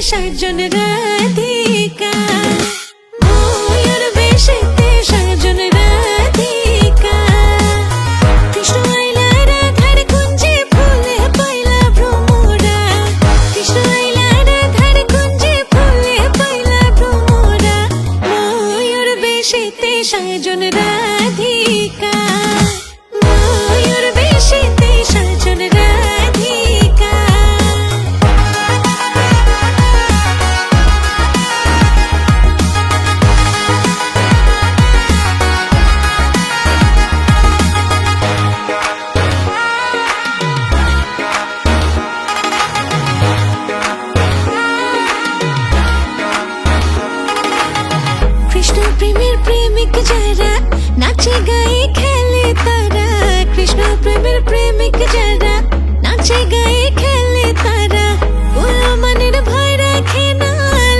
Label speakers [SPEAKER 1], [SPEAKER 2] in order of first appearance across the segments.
[SPEAKER 1] সাজন রাধিকা, ময়ূর বেশেতে সাজন রাধিকা। কৃষ্ণ আইলা রাধার কুঞ্জে ফুলে পাইলা ভ্রমরা, কৃষ্ণ আইলা রাধার কুঞ্জে ফুলে পাইলা ভ্রমরা। ময়ূর বেশেতে সাজন রাধিকা, ময়ূর বেশেতে সাজন রাধিকা। কৃষ্ণ প্রেমের প্রেমিক যারা নাচে গায়ে খেলে তারা, কৃষ্ণ প্রেমের প্রেমিক যারা নাচে গায়ে খেলে তারা। গোলামানের ভয় রাখে না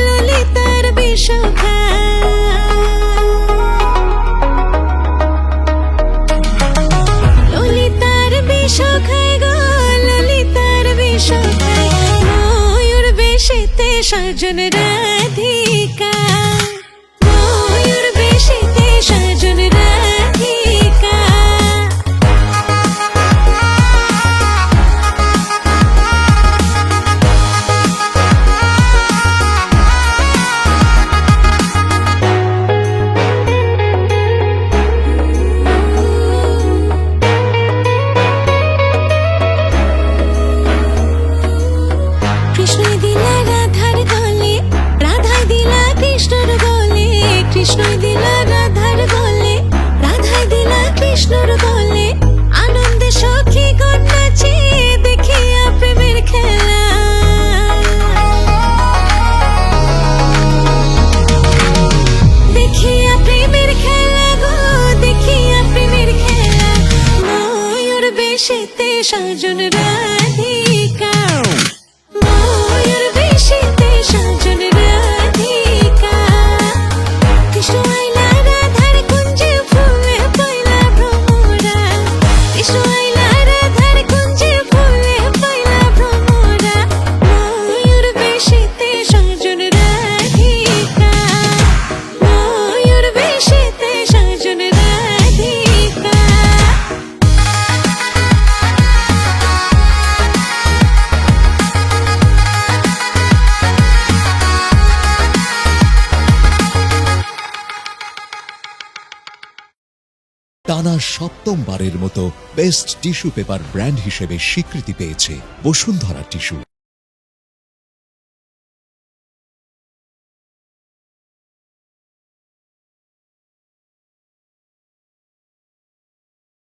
[SPEAKER 1] ললিতার বিষখা, ললিতার বিষখায় গো, ললিতার বিষখায়। ময়ূর বেশেতে সাজন রাধিকা, ময়ূর বেশেতে সাজন রাধিকা। কৃষ্ণই দিলা রাধার গলে, রাধাই দিলা কৃষ্ণর গলে, কৃষ্ণই দিলা রাধার গলে, রাধাই দিলা কৃষ্ণর গলে। আনন্দে সখী গণ নাচে দেখিয়া প্রেমের খেলা, দেখিয়া প্রেমের খেলা গো, দেখিয়া প্রেমের খেলা। ময়ূর বেশেতে সাজন রাধিকা, ময়ূর বেশেতে সাজন রাধিকা। কৃষ্ণ আইলা রাধার কুঞ্জে ফুলে পাইলা ভ্রমরা, কৃষ্ণ আইলা রাধার কুঞ্জে ফুলে পাইলা ভ্রমরা। ময়ূর বেশেতে সাজন রাধিকা, ময়ূর বেশেতে সাজন রাধিকা।
[SPEAKER 2] টানা সপ্তমবারের মতো বেস্ট টিস্যু পেপার ব্র্যান্ড হিসেবে স্বীকৃতি পেয়েছে বসুন্ধরা টিস্যু।